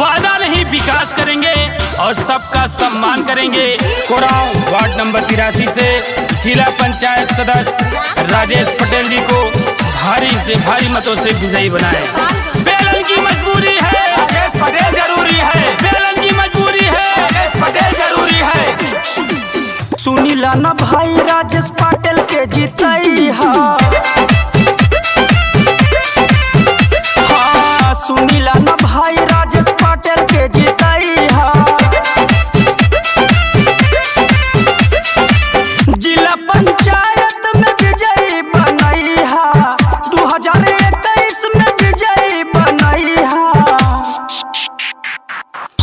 वादा नहीं विकास करेंगे और सबका सम्मान करेंगे। कोरांव वार्ड नंबर 83 से जिला पंचायत सदस्य राजेश पटेल जी को भारी से भारी मतों से विजयी बनाए। बेलन की मजबूरी है, राजेश पटेल जरूरी है। बेलन की मजबूरी है, राजेश पटेल जरूरी है। सुनीला न भाई राजेश पटेल के जीतई हा। सुनीला न भाई राजेश पटेल के जीतई हा। जिला पंचायत में विजयी बनई हा। 2021 में विजयी बनई हा।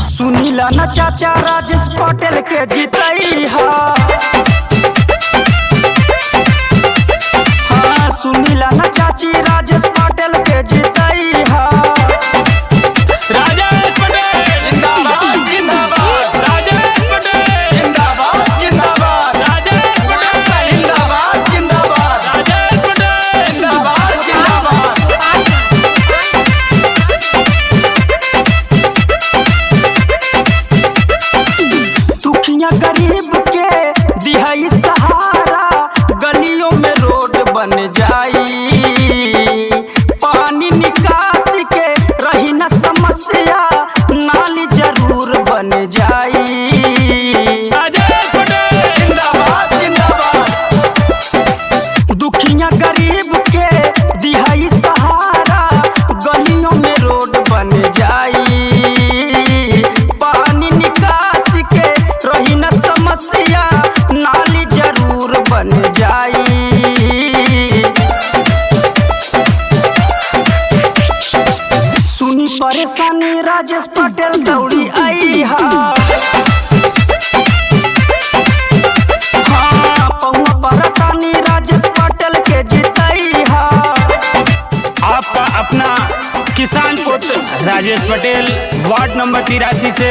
सुनीला न चाचा राजेश पटेल के जीतई हा। सुनीला न चाची राजेश पटेल के जीतई हा। राजेश पटेल जिंदाबाद जिंदाबाद, राजेश पटेल जिंदाबाद जिंदाबाद, राजेश पटेल जिंदाबाद जिंदाबाद, राजेश पटेल जिंदाबाद जिंदाबाद। दुखिया गरीब के दिहाई सहारा, गलियों में रोड बन जाई। पानी निकासी के रही न समस्या, नाली जरूर बन जाई। राजेश पटेल जिंदाबाद जिंदाबाद। दुखिया गरीब के दिहाई सहारा, गलियों में रोड बन जाई। पानी निकासी के रही न समस्या, नाली जरूर बन जाई। सुनी परेशानी राजेश पटेल दौड़ी आई हा। पहुआ परतानी राजेश पटेल के जीतई हा। आपका अपना किसान पुत्र राजेश पटेल वार्ड नंबर 83 से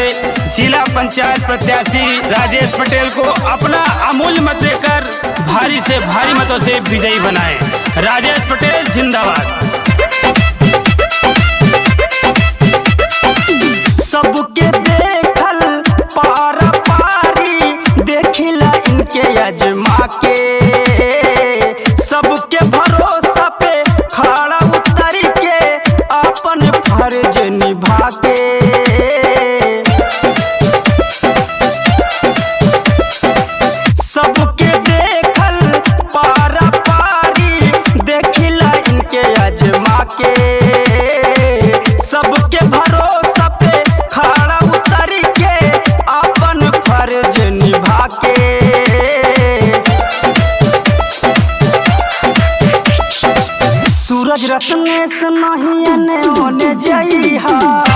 जिला पंचायत प्रत्याशी राजेश पटेल को अपना अमूल्य मत देकर भारी से भारी मतों से विजयी बनाए। राजेश पटेल जिंदाबाद। सबके देखल पारा पारी, देखिला इनके अजमा के। सबके भरोसा पे खड़ा उतर के, अपन फर्ज निभा के। सबके देखल पारा पारी, देखिला इनके अजमा के। सबके भरोसा पे खड़ा उतर के, अपन फर्ज निभा के। सूरज रत्नेश नहीं आने होने जई हा।